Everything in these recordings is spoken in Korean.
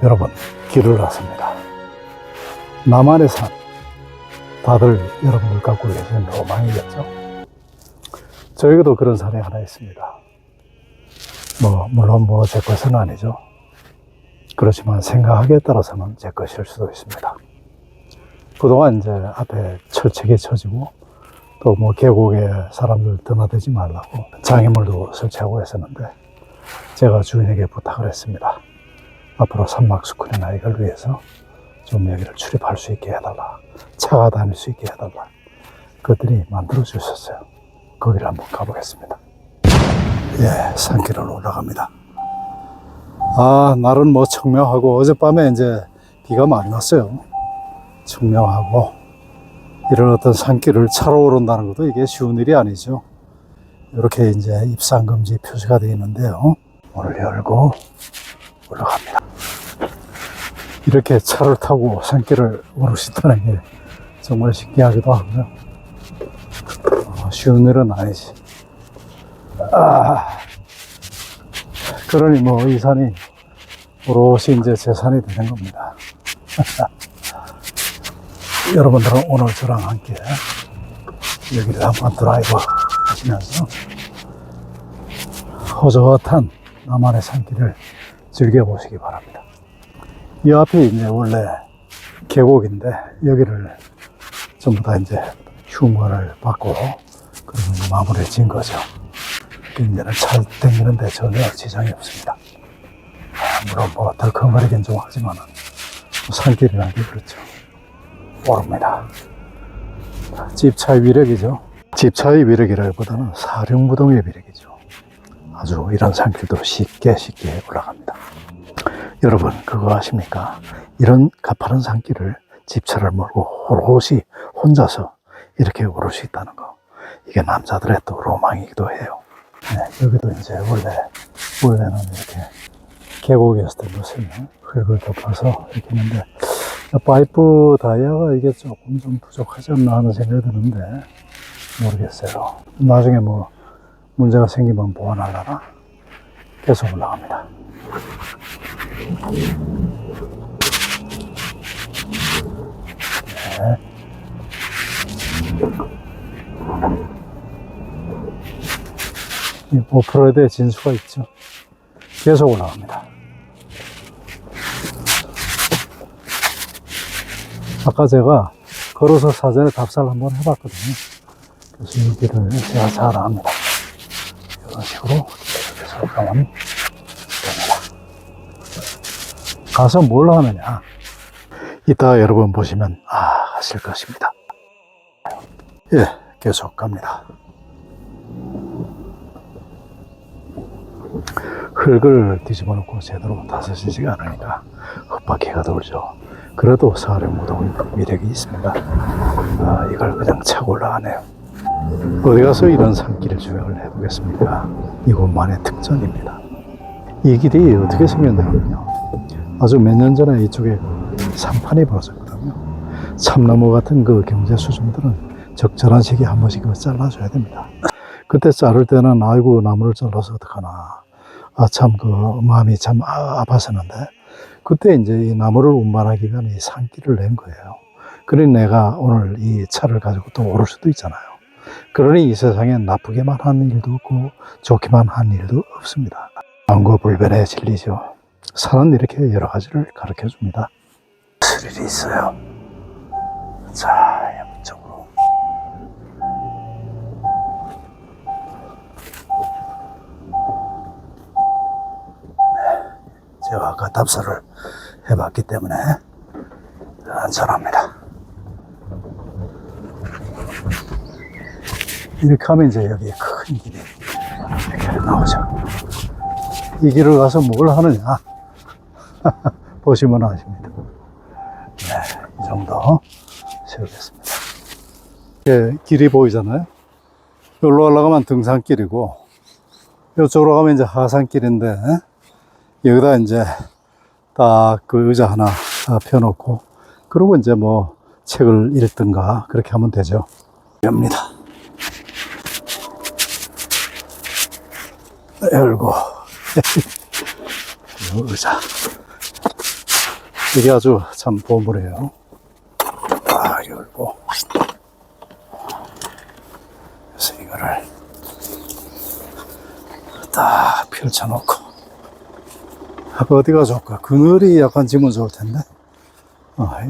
여러분, 길을 났습니다. 나만의 산, 다들 여러분들 갖고 계시는 로망이겠죠? 저에게도 그런 산이 하나 있습니다. 물론 제 것은 아니죠. 그렇지만 생각하기에 따라서는 제 것일 수도 있습니다. 그동안 이제 앞에 철책이 쳐지고 또 계곡에 사람들 드나들지 말라고 장애물도 설치하고 했었는데 제가 주인에게 부탁을 했습니다. 앞으로 산막스쿨이나 이걸 위해서 좀 여기를 출입할 수 있게 해달라, 차가 다닐 수 있게 해달라. 그들이 만들어 주셨어요. 거기를 한번 가보겠습니다. 예, 산길을 올라갑니다. 날은 청명하고 어젯밤에 이제 비가 많이 왔어요. 청명하고 이런 어떤 산길을 차로 오른다는 것도 이게 쉬운 일이 아니죠. 이렇게 이제 입산 금지 표시가 되어 있는데요. 문을 열고 올라갑니다. 이렇게 차를 타고 산길을 오르신다는 게 정말 신기하기도 하고요. 쉬운 일은 아니지. 그러니 이 산이 오롯이 이제 제 산이 되는 겁니다. 여러분들은 오늘 저랑 함께 여기를 한번 드라이브 하시면서 호젓한 나만의 산길을 즐겨보시기 바랍니다. 이 앞이 이제 원래 계곡인데 여기를 전부 다 이제 흉관을 받고 그리고 마무리를 지은 거죠. 이제는 차 다니는데 전혀 지장이 없습니다. 물론 덜컹거리긴 좀 하지만 산길이라는 게 그렇죠. 오릅니다. 집차의 위력이죠. 집차의 위력이라기보다는 사륜무동의 위력이죠. 아주 이런 산길도 쉽게 올라갑니다. 여러분, 그거 아십니까? 이런 가파른 산길을 집차를 몰고 오롯이 혼자서 이렇게 오를 수 있다는 거. 이게 남자들의 또 로망이기도 해요. 네, 여기도 이제 원래는 이렇게 계곡이었을 때 무슨 흙을 덮어서 이렇게 했는데 파이프 다이아가 이게 조금 좀 부족하지 않나 하는 생각이 드는데 모르겠어요. 나중에 문제가 생기면 보완하려나? 계속 올라갑니다. 네. 이 오프로드에 진수가 있죠. 계속 올라갑니다. 아까 제가 걸어서 사전에 답사를 한번 해봤거든요. 그래서 이 길을 제가 잘 압니다. 이런 식으로 계속 올라가면 됩니다. 가서 뭘 하느냐? 이따 여러분 보시면 하실 것입니다. 예, 계속 갑니다. 흙을 뒤집어 놓고 제대로 다스리지가 않으니까 흙바퀴가 돌죠. 그래도 사륜무동 위력이 있습니다. 이걸 그냥 차고 올라가네요. 어디 가서 이런 산길을 주행을 해보겠습니까? 이곳만의 특전입니다. 이 길이 어떻게 생겼냐면요, 아주 몇 년 전에 이쪽에 산판이 벌어졌거든요. 참나무 같은 그 경제 수준들은 적절한 시기에 한 번씩 잘라줘야 됩니다. 그때 자를 때는 아이고 나무를 잘라서 어떡하나, 참 마음이 참 아팠었는데, 그때 이제 이 나무를 운반하기 위한 이 산길을 낸 거예요. 그러니 내가 오늘 이 차를 가지고 또 오를 수도 있잖아요. 그러니 이 세상에 나쁘게만 한 일도 없고 좋게만 한 일도 없습니다. 광고불변의 진리죠. 산은 이렇게 여러 가지를 가르쳐 줍니다. 스릴이 있어요. 자, 이쪽으로. 제가 아까 답사를 해봤기 때문에 안전합니다. 이렇게 하면 이제 여기 큰 길이 이렇게 나오죠. 이 길을 가서 뭘 하느냐 보시면 아십니다. 네, 이 정도 세우겠습니다. 이렇게 길이 보이잖아요. 여기로 올라가면 등산길이고 이쪽으로 가면 이제 하산길인데, 여기다 이제 딱 그 의자 하나 펴놓고 그리고 이제 책을 읽든가 그렇게 하면 되죠. 엽니다. 열고 의자 이게 아주 참 보물이에요. 딱 열고, 그래서 이거를 딱 펼쳐놓고, 아까 어디가 좋을까? 그늘이 약간 지면 좋을 텐데,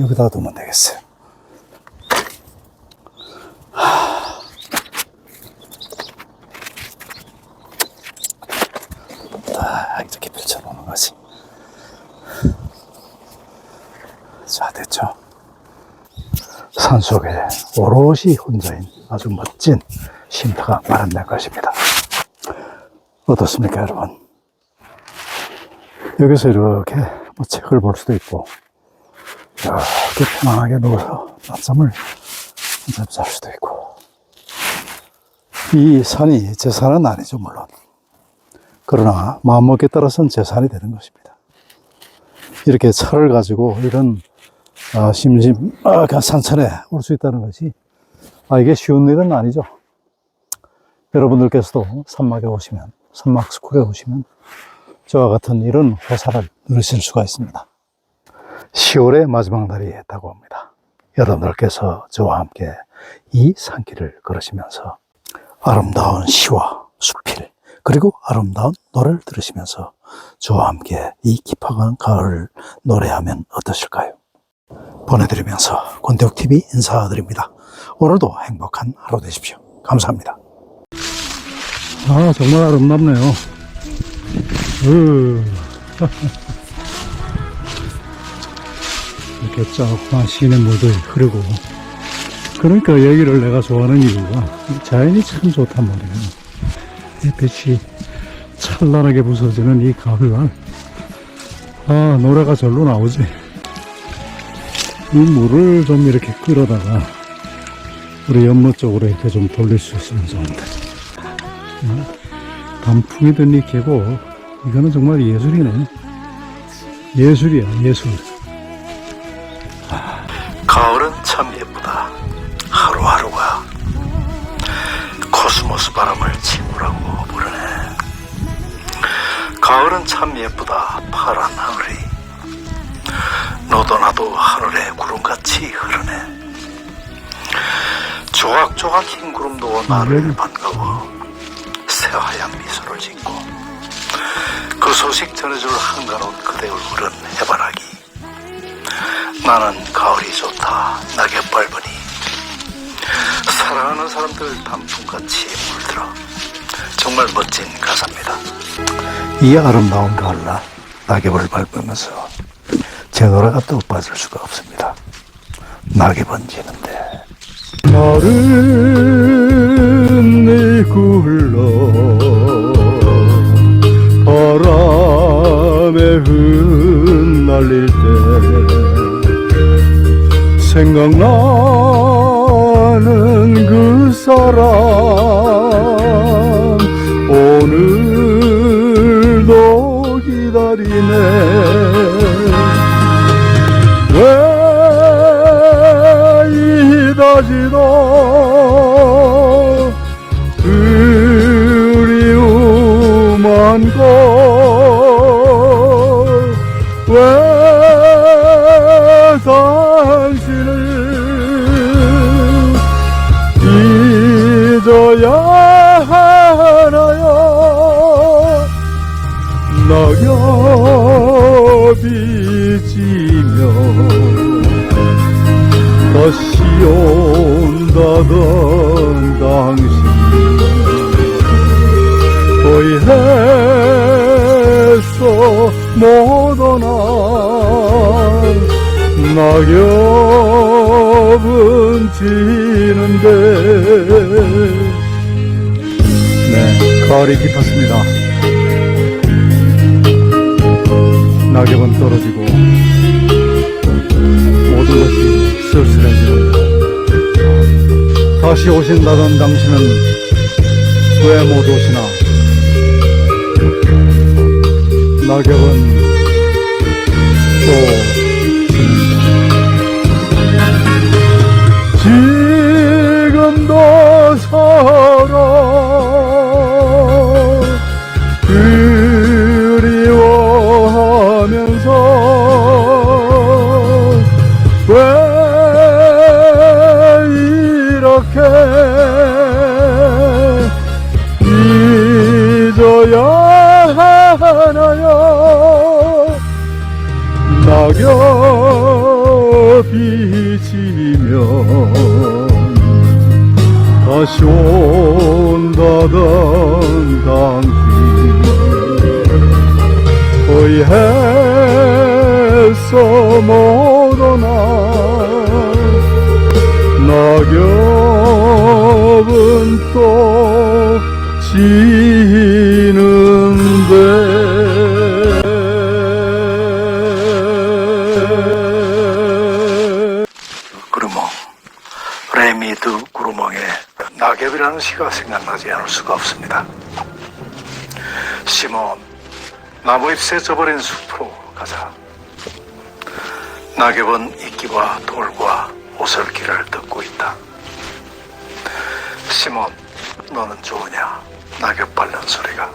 여기다 두면 되겠어요. 딱 이렇게 펼쳐놓는 거지. 자, 됐죠? 산속에 오롯이 혼자인 아주 멋진 쉼터가 마련될 것입니다. 어떻습니까, 여러분? 여기서 이렇게 뭐 책을 볼 수도 있고, 이렇게 편안하게 누워서 낮잠을 잘 수도 있고. 이 산이 제 산은 아니죠, 물론. 그러나 마음먹기에 따라서는 제 산이 되는 것입니다. 이렇게 차를 가지고 이런 산천에 올 수 있다는 것이, 이게 쉬운 일은 아니죠. 여러분들께서도 산막에 오시면, 산막 스쿨에 오시면 저와 같은 이런 호사를 누리실 수가 있습니다. 10월의 마지막 날이 있다고 합니다. 여러분들께서 저와 함께 이 산길을 걸으시면서 아름다운 시와 수필, 그리고 아름다운 노래를 들으시면서 저와 함께 이 깊어간 가을을 노래하면 어떠실까요? 보내드리면서 권태욱TV 인사드립니다. 오늘도 행복한 하루 되십시오. 감사합니다. 정말 아름답네요. 이렇게 조그만 시내 물도 흐르고. 그러니까 여기를 내가 좋아하는 이유가 자연이 참 좋단 말이에요. 햇빛이 찬란하게 부서지는 이 가을날, 노래가 절로 나오지. 이 물을 좀 이렇게 끌어다가 우리 연못 쪽으로 이렇게 좀 돌릴 수 있으면 좋은데. 단풍이 든 이 계곡, 이거는 정말 예술이네. 예술이야, 예술. 가을은 참 예쁘다. 하루하루가 코스모스 바람을 친구라고 부르네. 가을은 참 예쁘다. 파란 하늘이 너도 나도 하늘에 구름같이 흐르네. 조각조각 흰 구름도 나를 반가워 새하얀 미소를 짓고, 그 소식 전해줄 한가로운 그대 얼굴은 해바라기. 나는 가을이 좋다. 낙엽 밟으니 사랑하는 사람들 단풍같이 물들어. 정말 멋진 가사입니다. 이 아름다운 가을날 낙엽을 밟으면서 제 노래가 또 빠질 수가 없습니다. 낙엽은 지는데 가을은 내굴러 바람에 흩날릴 때 생각나는 그 사람 오늘도 기다리네. 왜 이다지도 그리움한 걸 왜 당신을 잊어야 하나요? 낙엽이 지며 다시 온다던 당신 후회해서 못 오나 낙엽은 지는데. 네, 가을이 깊었습니다. 낙엽은 떨어지고 모든 것이 쓸쓸해집니다. 다시 오신다던 당신은 왜 못 오시나? 낙엽은 또 지금도 서로 그리워하면서 낙엽이 지면 다시 온다던 당신 의해서 묻어나 낙엽은 또 지는데 구루몽 레미드 구루몽의 낙엽이라는 시가 생각나지 않을 수가 없습니다. 시몬, 나무잎새 져버린 숲으로 가자. 낙엽은 이끼와 돌과 오솔길을 듣고 있다. 시몬, 너는 좋으냐? 낙엽 밟는 소리가.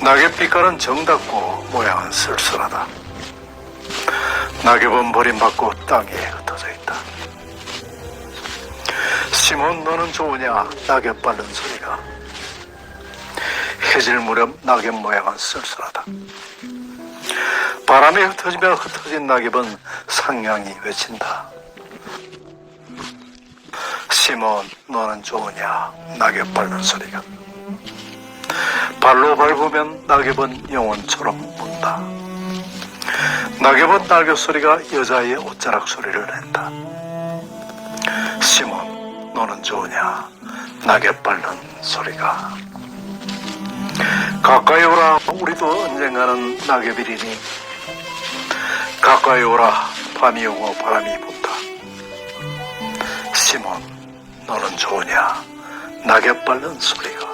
낙엽 빛깔은 정답고 모양은 쓸쓸하다. 낙엽은 버림받고 땅에 흩어져 있다. 시몬, 너는 좋으냐? 낙엽 밟는 소리가. 해질 무렵 낙엽 모양은 쓸쓸하다. 바람에 흩어지며 흩어진 낙엽은 상냥히 외친다. 시몬, 너는 좋으냐? 낙엽 밟는 소리가. 발로 밟으면 낙엽은 영혼처럼 문다. 낙엽은 낙엽 소리가 여자의 옷자락 소리를 낸다. 시몬, 너는 좋으냐? 낙엽 밟는 소리가. 가까이 오라, 우리도 언젠가는 낙엽이리니. 가까이 오라, 밤이 오고 바람이 분다. 시몬, 너는 좋으냐? 낙엽 밟는 소리가.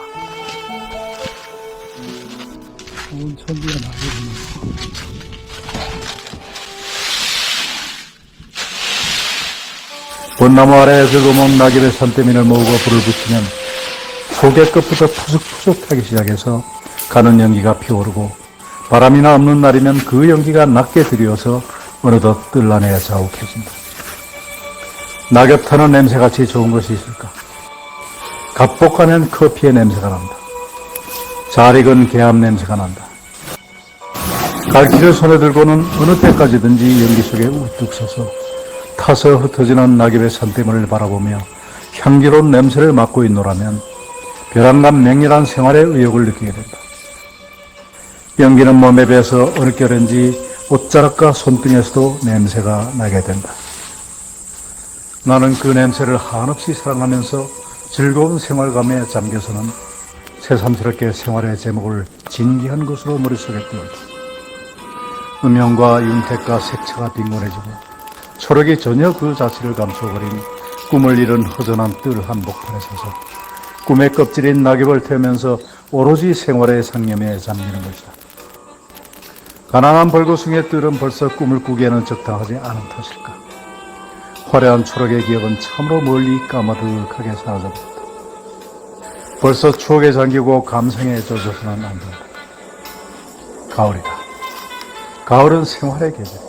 좋은 천지가 낙엽이네. 벚나무 아래 긁어먹은 낙엽의 산더미를 모으고 불을 붙이면 속의 끝부터 푸석푸석 타기 시작해서 가는 연기가 피오르고 바람이나 없는 날이면 그 연기가 낮게 들이어서 어느덧 뜰란에 자욱해진다. 낙엽 타는 냄새같이 좋은 것이 있을까? 갑복하면 커피의 냄새가 난다. 잘 익은 개암 냄새가 난다. 갈퀴를 손에 들고는 어느 때까지든지 연기 속에 우뚝 서서 타서 흩어지는 낙엽의 산더미를 바라보며 향기로운 냄새를 맡고 있노라면 벼랑간 맹렬한 생활의 의욕을 느끼게 된다. 연기는 몸에 배서 어느 결인지 옷자락과 손등에서도 냄새가 나게 된다. 나는 그 냄새를 한없이 사랑하면서 즐거운 생활감에 잠겨서는 새삼스럽게 생활의 제목을 진기한 것으로 머릿속에 띄운다. 음영과 윤택과 색채가 빈곤해지고 초록이 전혀 그 자체를 감춰버린 꿈을 잃은 허전한 뜰 한복판에 서서 꿈의 껍질인 낙엽을 태우면서 오로지 생활의 상념에 잠기는 것이다. 가난한 벌거숭이의 뜰은 벌써 꿈을 꾸기에는 적당하지 않은 탓일까. 화려한 초록의 기억은 참으로 멀리 까마득하게 사라져버렸다. 벌써 추억에 잠기고 감성에 젖어서는 안 된다. 가을이다. 가을은 생활의 계절이다.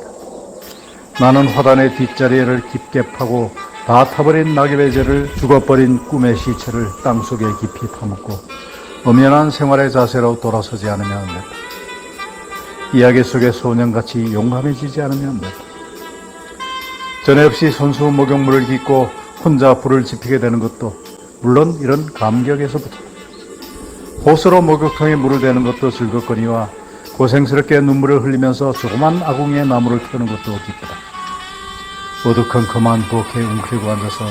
나는 화단의 뒷자리를 깊게 파고 다 타버린 낙엽의 죄를 죽어버린 꿈의 시체를 땅속에 깊이 파묻고 엄연한 생활의 자세로 돌아서지 않으면 안 된다. 이야기 속의 소년같이 용감해지지 않으면 안 된다. 전에 없이 손수 목욕물을 깃고 혼자 불을 지피게 되는 것도 물론 이런 감격에서부터 호수로 목욕통에 물을 대는 것도 즐겁거니와 고생스럽게 눈물을 흘리면서 조그만 아궁이에 나무를 켜는 것도 기쁘다. 어두컴컴한 부엌에 웅크리고 앉아서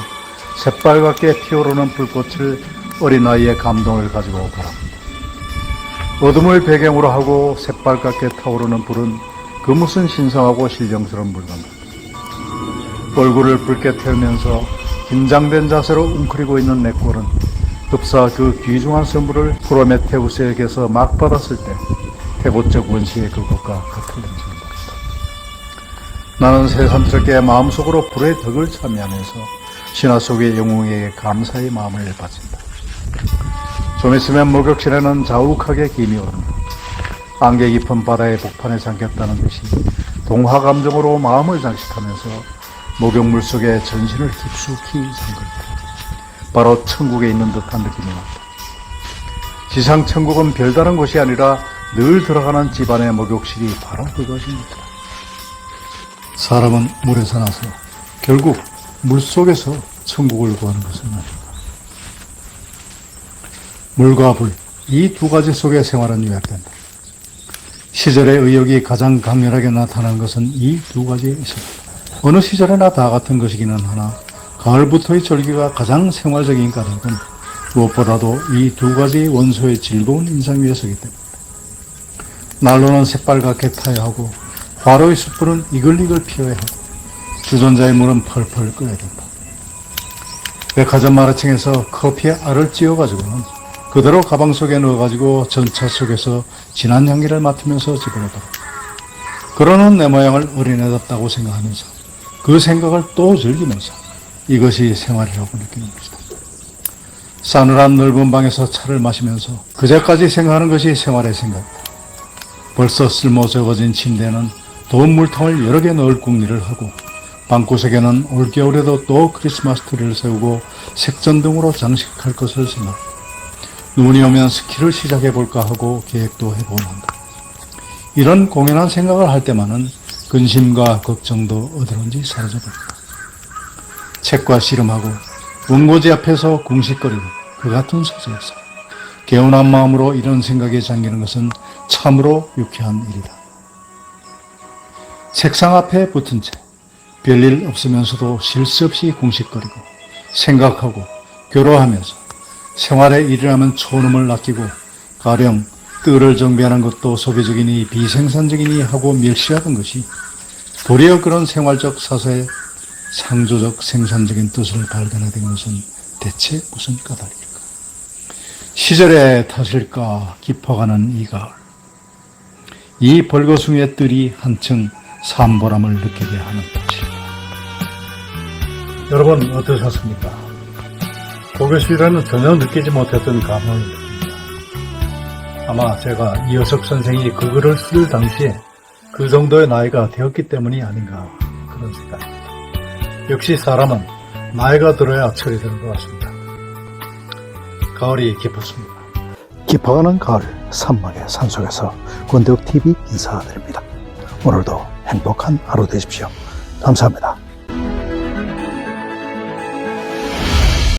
새빨갛게 피어오르는 불꽃을 어린아이의 감동을 가지고 바랍니다. 어둠을 배경으로 하고 새빨갛게 타오르는 불은 그 무슨 신성하고 신령스러운 물건가. 얼굴을 붉게 태우면서 긴장된 자세로 웅크리고 있는 내 꼴은 급사 그 귀중한 선물을 프로메테우스에게서 막 받았을 때 태고적 원시의 그것과 같은 냄새를 모른다. 나는 새삼스럽게 마음속으로 불의 덕을 참여하면서 신화 속의 영웅에게 감사의 마음을 바친다. 좀 있으면 목욕실에는 자욱하게 김이 오른다. 안개 깊은 바다의 복판에 잠겼다는 듯이 동화 감정으로 마음을 장식하면서 목욕물 속에 전신을 깊숙이 잠글다. 바로 천국에 있는 듯한 느낌이 난다. 지상 천국은 별다른 곳이 아니라 늘 들어가는 집안의 목욕실이 바로 그것입니다. 사람은 물에서 나서 결국 물속에서 천국을 구하는 것은 아닌가. 물과 불, 이 두 가지 속에 생활은 요약된다. 시절의 의욕이 가장 강렬하게 나타난 것은 이 두 가지에 있습니다. 어느 시절에나 다 같은 것이기는 하나 가을부터의 절기가 가장 생활적인 까닭은 무엇보다도 이 두 가지 원소의 즐거운 인상 위에 서기 때문입니다. 난로는 새빨갛게 타야 하고 화로의 숯불은 이글이글 피워야 하고 주전자의 물은 펄펄 끓여야 된다. 백화점 마라층에서 커피에 알을 찧어가지고는 그대로 가방 속에 넣어가지고 전차 속에서 진한 향기를 맡으면서 집으로 돌아온다. 그러는 내 모양을 어린애답다고 생각하면서 그 생각을 또 즐기면서 이것이 생활이라고 느끼는 것이다. 싸늘한 넓은 방에서 차를 마시면서 그제까지 생각하는 것이 생활의 생각이다. 벌써 쓸모 적어진 침대에는 더운 물통을 여러 개 넣을 궁리를 하고 방구석에는 올겨울에도 또 크리스마스 트리를 세우고 색전등으로 장식할 것을 생각한다. 눈이 오면 스키를 시작해볼까 하고 계획도 해보곤 한다. 이런 공연한 생각을 할 때만은 근심과 걱정도 어디론지 사라져버린다. 책과 씨름하고 원고지 앞에서 궁식거리고 그 같은 소재에서 개운한 마음으로 이런 생각에 잠기는 것은 참으로 유쾌한 일이다. 책상 앞에 붙은 채 별일 없으면서도 쉴 새 없이 궁식거리고 생각하고 교로하면서 생활의 일이라면 초놈을 아끼고 가령 뜰을 정비하는 것도 소비적이니 비생산적이니 하고 멸시하던 것이 도리어 그런 생활적 사서의 창조적 생산적인 뜻을 발견하게 된 것은 대체 무슨 까닭일까? 시절의 탓일까 깊어가는 이 가을, 이 벌거숭이의 뜰이 한층 산보람을 느끼게 하는 탓일까? 여러분 어떠셨습니까? 고교실에는 전혀 느끼지 못했던 감흥이 느낍니다. 아마 제가 이효석 선생이 그 글을 쓸 당시에 그 정도의 나이가 되었기 때문이 아닌가 그런 생각입니다. 역시 사람은 나이가 들어야 철이 드는 것 같습니다. 가을이 깊었습니다. 깊어가는 가을 산막의 산속에서 권대욱TV 인사드립니다. 오늘도 행복한 하루 되십시오. 감사합니다.